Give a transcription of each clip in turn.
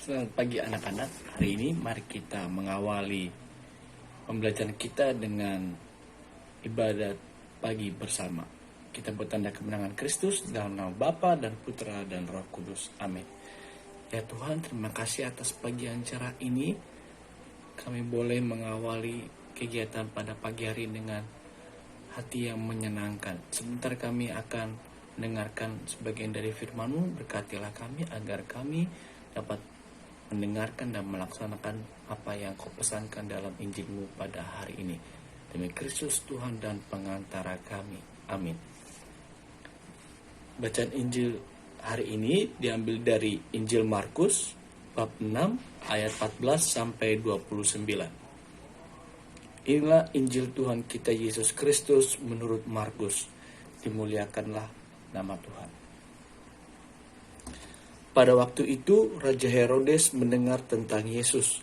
Selamat pagi anak-anak. Hari ini mari kita mengawali pembelajaran kita dengan ibadat pagi bersama. Kita bertanda kemenangan Kristus dalam nama Bapa dan Putra dan Roh Kudus. Amin. Ya Tuhan, terima kasih atas pagi yang cerah ini. Kami boleh mengawali kegiatan pada pagi hari dengan hati yang menyenangkan. Sebentar kami akan mendengarkan sebagian dari firman-Mu. Berkatilah kami agar kami dapat mendengarkan dan melaksanakan apa yang Kau pesankan dalam Injil-Mu pada hari ini. Demi Kristus Tuhan dan pengantara kami. Amin. Bacaan Injil hari ini diambil dari Injil Markus bab 6 ayat 14 sampai 29. Inilah Injil Tuhan kita Yesus Kristus menurut Markus. Dimuliakanlah nama Tuhan. Pada waktu itu, Raja Herodes mendengar tentang Yesus,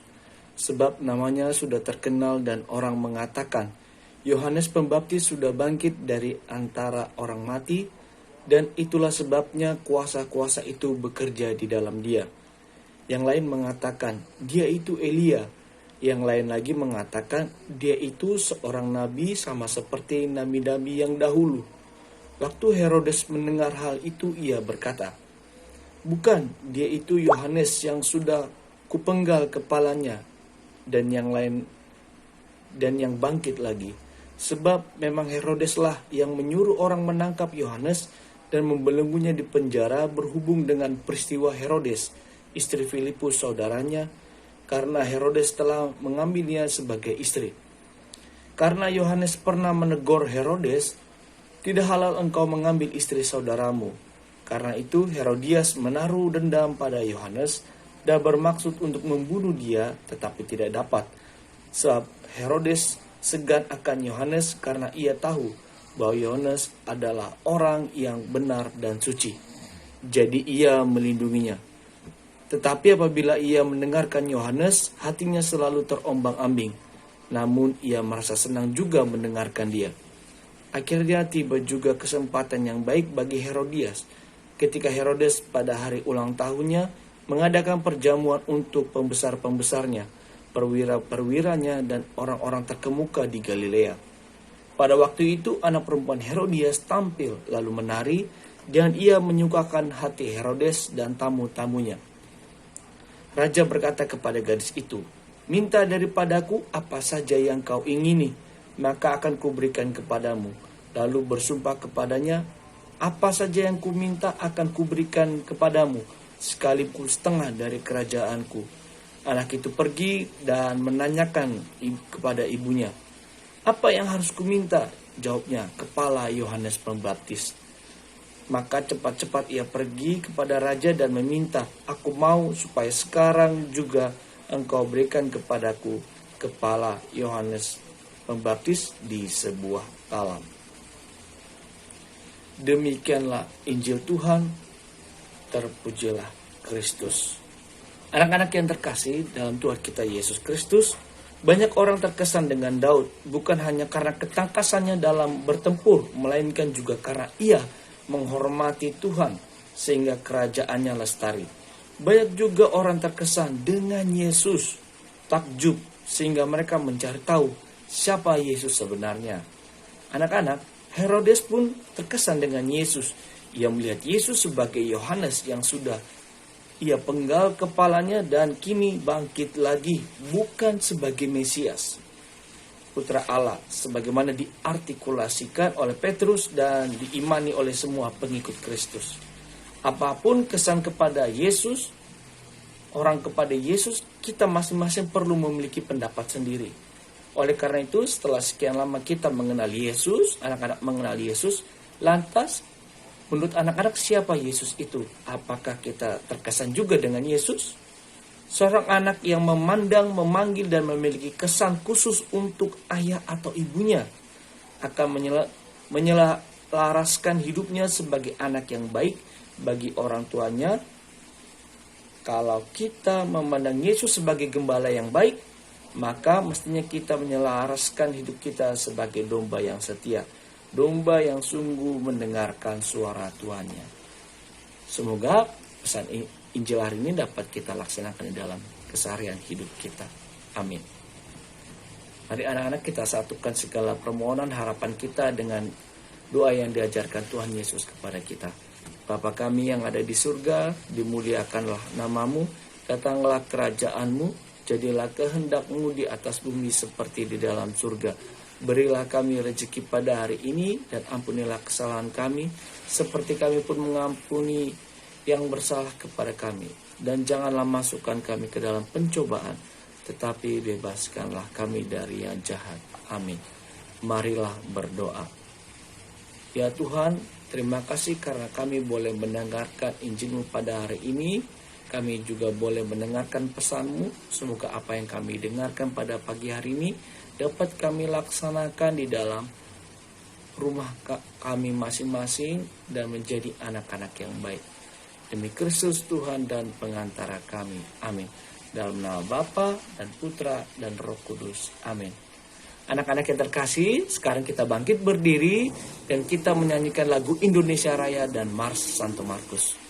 sebab namanya sudah terkenal dan orang mengatakan, Yohanes Pembaptis sudah bangkit dari antara orang mati, dan itulah sebabnya kuasa-kuasa itu bekerja di dalam dia. Yang lain mengatakan, dia itu Elia. Yang lain lagi mengatakan, dia itu seorang nabi sama seperti nabi-nabi yang dahulu. Waktu Herodes mendengar hal itu, ia berkata, bukan, dia itu Yohanes yang sudah kupenggal kepalanya, dan yang lain dan yang bangkit lagi. Sebab memang Herodeslah yang menyuruh orang menangkap Yohanes dan membelenggunya di penjara berhubung dengan peristiwa Herodes, istri Filipus saudaranya, karena Herodes telah mengambilnya sebagai istri. Karena Yohanes pernah menegur Herodes, tidak halal engkau mengambil istri saudaramu. Karena itu Herodias menaruh dendam pada Yohanes dan bermaksud untuk membunuh dia, tetapi tidak dapat. Sebab Herodes segan akan Yohanes karena ia tahu bahwa Yohanes adalah orang yang benar dan suci. Jadi ia melindunginya. Tetapi apabila ia mendengarkan Yohanes, hatinya selalu terombang-ambing. Namun ia merasa senang juga mendengarkan dia. Akhirnya tiba juga kesempatan yang baik bagi Herodias, ketika Herodes pada hari ulang tahunnya mengadakan perjamuan untuk pembesar-pembesarnya, perwira-perwiranya, dan orang-orang terkemuka di Galilea. Pada waktu itu anak perempuan Herodias tampil lalu menari, dan ia menyukakan hati Herodes dan tamu-tamunya. Raja berkata kepada gadis itu, minta daripadaku apa saja yang kau ingini, maka akan kuberikan kepadamu. Lalu bersumpah kepadanya, apa saja yang kuminta akan kuberikan kepadamu, sekalipun setengah dari kerajaanku. Anak itu pergi dan menanyakan kepada ibunya, apa yang harus kuminta? Jawabnya, kepala Yohanes Pembaptis. Maka cepat-cepat ia pergi kepada raja dan meminta, aku mau supaya sekarang juga engkau berikan kepadaku kepala Yohanes Pembaptis di sebuah talam. Demikianlah Injil Tuhan, terpujilah Kristus. Anak-anak yang terkasih dalam Tuhan kita Yesus Kristus, banyak orang terkesan dengan Daud, bukan hanya karena ketangkasannya dalam bertempur, melainkan juga karena ia menghormati Tuhan, sehingga kerajaannya lestari. Banyak juga orang terkesan dengan Yesus, takjub, sehingga mereka mencari tahu siapa Yesus sebenarnya. Anak-anak, Herodes pun terkesan dengan Yesus. Ia melihat Yesus sebagai Yohanes yang sudah ia penggal kepalanya dan kini bangkit lagi, bukan sebagai Mesias, Putra Allah, sebagaimana diartikulasikan oleh Petrus dan diimani oleh semua pengikut Kristus. Apapun kesan kepada Yesus, orang kepada Yesus, kita masing-masing perlu memiliki pendapat sendiri. Oleh karena itu, setelah sekian lama kita mengenal Yesus, anak-anak mengenal Yesus, lantas menurut anak-anak siapa Yesus itu? Apakah kita terkesan juga dengan Yesus? Seorang anak yang memandang, memanggil, dan memiliki kesan khusus untuk ayah atau ibunya akan menyelaraskan hidupnya sebagai anak yang baik bagi orang tuanya. Kalau kita memandang Yesus sebagai gembala yang baik, maka mestinya kita menyelaraskan hidup kita sebagai domba yang setia, domba yang sungguh mendengarkan suara tuannya. Semoga pesan Injil hari ini dapat kita laksanakan di dalam keseharian hidup kita. Amin. Mari anak-anak kita satukan segala permohonan harapan kita dengan doa yang diajarkan Tuhan Yesus kepada kita. Bapa kami yang ada di surga, dimuliakanlah namamu, datanglah kerajaanmu, jadilah kehendak-Mu di atas bumi seperti di dalam surga. Berilah kami rezeki pada hari ini, dan ampunilah kesalahan kami, seperti kami pun mengampuni yang bersalah kepada kami. Dan janganlah masukkan kami ke dalam pencobaan, tetapi bebaskanlah kami dari yang jahat. Amin. Marilah berdoa. Ya Tuhan, terima kasih karena kami boleh mendengarkan Injil-Mu pada hari ini. Kami juga boleh mendengarkan pesan-Mu. Semoga apa yang kami dengarkan pada pagi hari ini dapat kami laksanakan di dalam rumah kami masing-masing dan menjadi anak-anak yang baik. Demi Kristus Tuhan dan pengantara kami. Amin. Dalam nama Bapa dan Putra dan Roh Kudus. Amin. Anak-anak yang terkasih, sekarang kita bangkit berdiri dan kita menyanyikan lagu Indonesia Raya dan Mars Santo Markus.